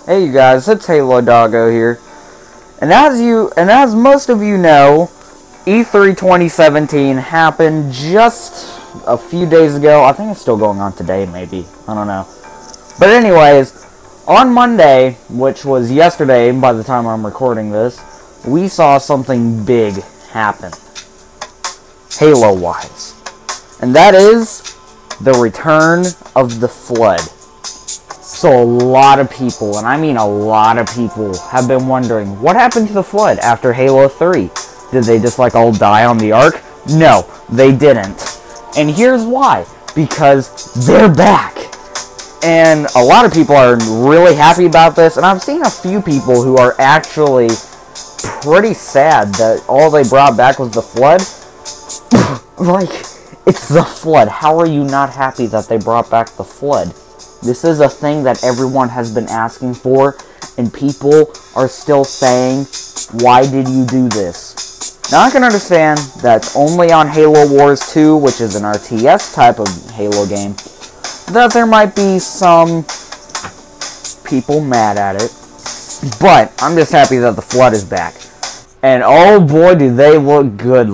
Hey you guys, it's Halo Doggo here. And as most of you know, E3 2017 happened just a few days ago. I think it's still going on today, maybe. I don't know. But anyways, on Monday, which was yesterday by the time I'm recording this, we saw something big happen. Halo-wise. And that is the return of the Flood. So a lot of people, and I mean a lot of people, have been wondering, what happened to the Flood after Halo 3? Did they just all die on the Ark? No, they didn't. And here's why. Because they're back. And a lot of people are really happy about this, and I've seen a few people who are actually pretty sad that all they brought back was the Flood. It's the Flood. How are you not happy that they brought back the Flood? This is a thing that everyone has been asking for, and people are still saying, why did you do this? Now, I can understand that's only on Halo Wars 2, which is an RTS type of Halo game, that there might be some people mad at it, but I'm just happy that the Flood is back. And oh boy, do they look good.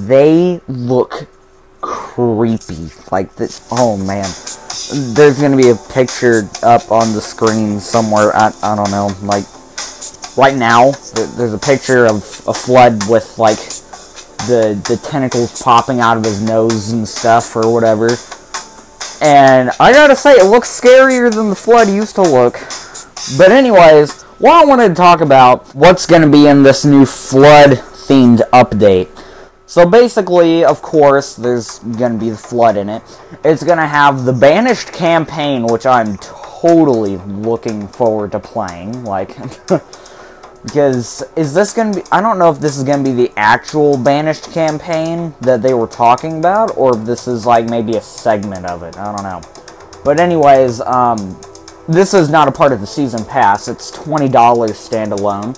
They look creepy. Oh man. There's gonna be a picture up on the screen somewhere. I don't know. Right now, there's a picture of a Flood with the tentacles popping out of his nose and stuff or whatever. And I gotta say, it looks scarier than the Flood used to look. But anyways, what I wanted to talk about, what's gonna be in this new Flood-themed update. So basically, of course, there's going to be the Flood in it. It's going to have the Banished campaign, which I'm totally looking forward to playing. Because is this going to be... I don't know if this is going to be the actual Banished campaign that they were talking about, or if this is maybe a segment of it. I don't know. But anyways, this is not a part of the Season Pass. It's $20 standalone.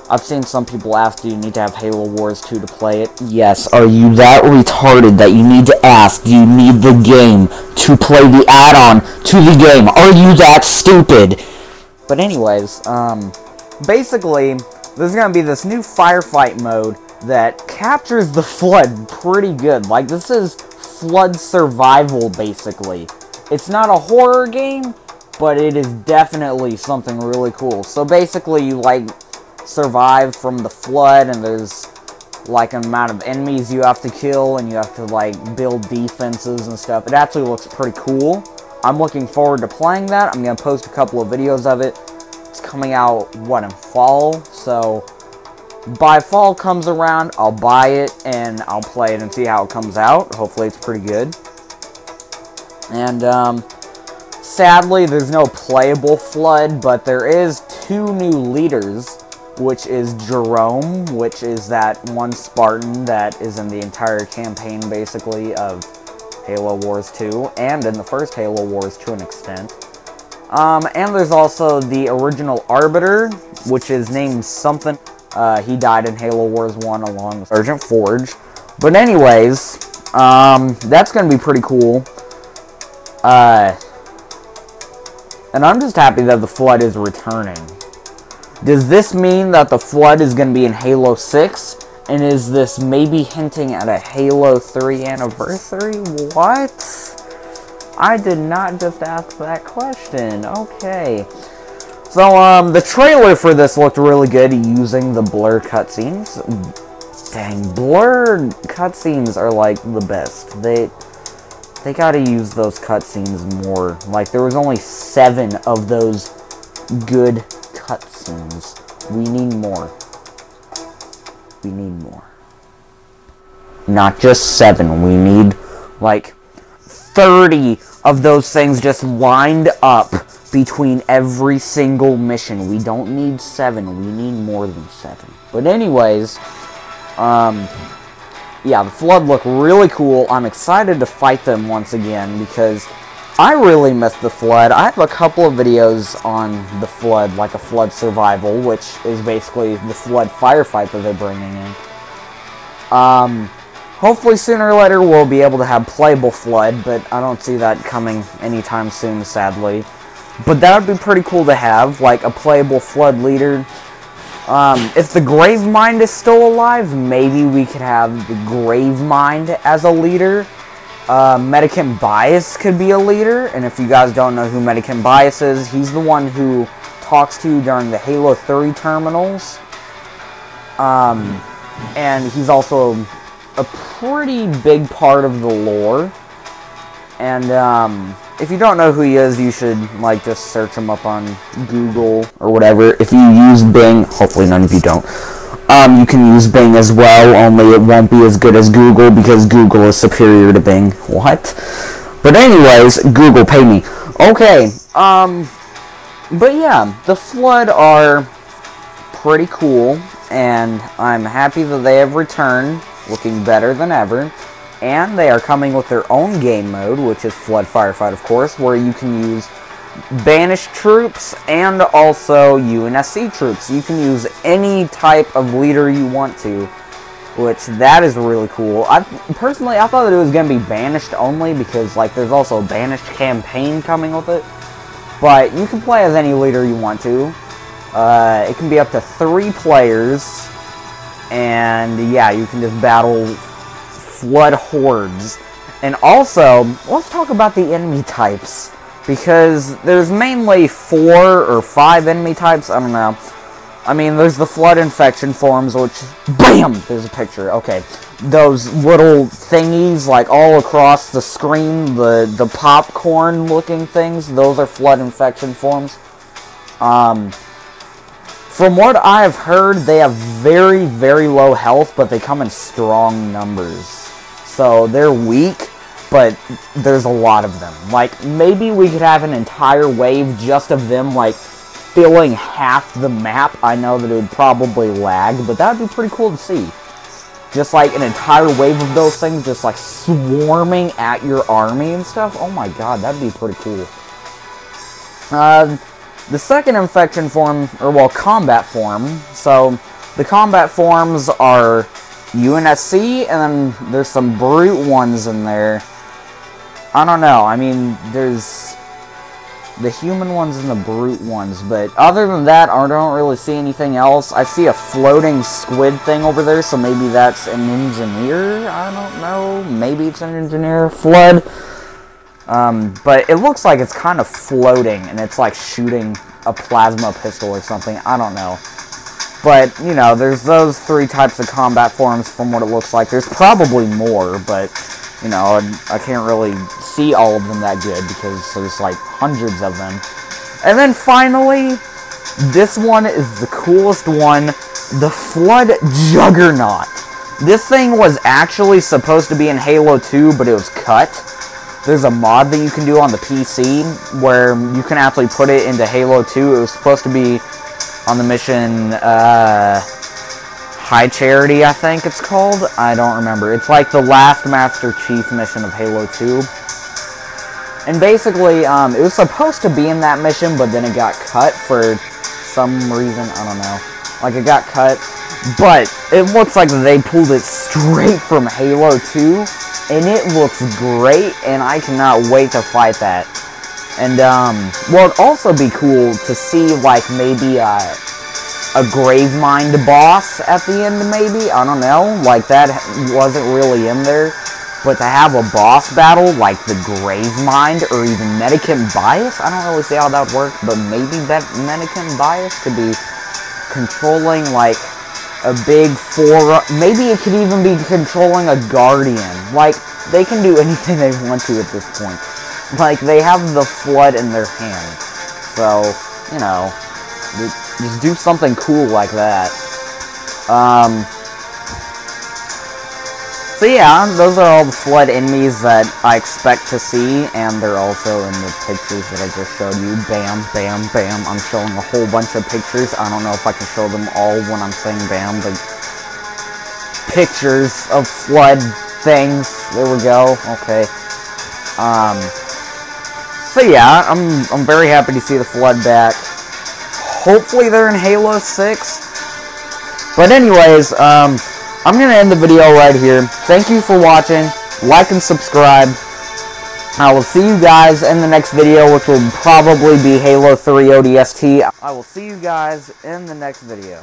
I've seen some people ask, do you need to have Halo Wars 2 to play it? Yes. Are you that retarded that you need to ask, do you need the game to play the add-on to the game? Are you that stupid? But anyways, basically, there's going to be this new firefight mode that captures the Flood pretty good. This is Flood survival, basically. It's not a horror game, but it is definitely something really cool. So basically, you, survive from the Flood, and there's an amount of enemies you have to kill, and you have to build defenses and stuff. It actually looks pretty cool. I'm looking forward to playing that. I'm gonna post a couple of videos of it. It's coming out in fall, so by fall comes around, I'll buy it and I'll play it and see how it comes out. Hopefully it's pretty good. And sadly there's no playable Flood, but there is 2 new leaders, which is Jerome, which is that one Spartan that is in the entire campaign, basically, of Halo Wars 2, and in the first Halo Wars to an extent. And there's also the original Arbiter, which is named something. He died in Halo Wars 1 along with Sergeant Forge. But anyways, that's going to be pretty cool. And I'm just happy that the Flood is returning. Does this mean that the Flood is going to be in Halo 6? And is this maybe hinting at a Halo 3 anniversary? What? I did not just ask that question. Okay. So, the trailer for this looked really good using the blur cutscenes. Dang, blur cutscenes are the best. They gotta use those cutscenes more. There was only 7 of those good cutscenes. We need more. We need more. Not just 7. We need 30 of those things just lined up between every single mission. We don't need 7. We need more than 7. But anyways, yeah, the Flood look really cool. I'm excited to fight them once again because I really miss the Flood. I have a couple of videos on the Flood, like a Flood Survival, which is basically the Flood firefight that they're bringing in. Hopefully sooner or later we'll be able to have playable Flood, but I don't see that coming anytime soon, sadly. But that would be pretty cool to have, like a playable Flood leader. If the Gravemind is still alive, maybe we could have the Gravemind as a leader. Medicant Bias could be a leader, and if you guys don't know who Medicant Bias is, he's the one who talks to you during the Halo 3 terminals. And he's also a pretty big part of the lore. And, if you don't know who he is, you should, like, just search him up on Google or whatever. If you use Bing, hopefully none of you don't, you can use Bing as well, only it won't be as good as Google because Google is superior to Bing. What? But anyways, Google, pay me. Okay, but yeah, the Flood are pretty cool, and I'm happy that they have returned, looking better than ever. And they are coming with their own game mode, which is Flood Firefight, of course, where you can use banished troops and also UNSC troops. You can use any type of leader you want to, which that is really cool. Personally, I thought that it was going to be banished only because, like, there's also a banished campaign coming with it. But you can play as any leader you want to. It can be up to 3 players, and yeah, you can just battle Flood hordes. And also, let's talk about the enemy types, because there's mainly 4 or 5 enemy types, I don't know. I mean, there's the Flood infection forms, which, BAM! There's a picture, okay. Those little thingies, like, all across the screen, the popcorn looking things, those are Flood infection forms. From what I have heard, they have very, very low health, but they come in strong numbers. So they're weak, but there's a lot of them. Like, maybe we could have an entire wave just of them, like, filling half the map. I know that it would probably lag, but that would be pretty cool to see. Just, like, an entire wave of those things just, like, swarming at your army and stuff. Oh my god, that'd be pretty cool. The second infection form, or, well, combat form. So, the combat forms are UNSC, and then there's some brute ones in there. I don't know, I mean, there's the human ones and the brute ones, but other than that, I don't really see anything else. I see a floating squid thing over there, so maybe that's an engineer? I don't know, maybe it's an engineer. Flood. But it looks like it's kind of floating, and it's like shooting a plasma pistol or something, I don't know. But, you know, there's those 3 types of combat forms from what it looks like. There's probably more, but, you know, I can't really see all of them that good because there's, like, hundreds of them. And then, finally, this one is the coolest one, the Flood Juggernaut. This thing was actually supposed to be in Halo 2, but it was cut. There's a mod that you can do on the PC where you can actually put it into Halo 2. It was supposed to be on the mission, High Charity, I think it's called. I don't remember. It's like the last Master Chief mission of Halo 2. And basically, it was supposed to be in that mission, but then it got cut for some reason. I don't know. Like, it got cut. But it looks like they pulled it straight from Halo 2. And it looks great, and I cannot wait to fight that. And, well, it'd also be cool to see, like, maybe a Gravemind boss at the end, maybe? I don't know. Like, that wasn't really in there. But to have a boss battle, like the Gravemind, or even Medicant Bias, I don't really see how that would work, but maybe that Medicant Bias could be controlling, like, a big maybe it could even be controlling a Guardian. Like, they can do anything they want to at this point. Like, they have the Flood in their hands. So, you know, just do something cool like that. So yeah, those are all the Flood enemies that I expect to see, and they're also in the pictures that I just showed you. Bam, bam, bam. I'm showing a whole bunch of pictures. I don't know if I can show them all when I'm saying bam, but pictures of Flood things. There we go. Okay. So yeah, I'm very happy to see the Flood back. Hopefully they're in Halo 6. But anyways, I'm going to end the video right here. Thank you for watching. Like and subscribe. I will see you guys in the next video, which will probably be Halo 3 ODST. I will see you guys in the next video.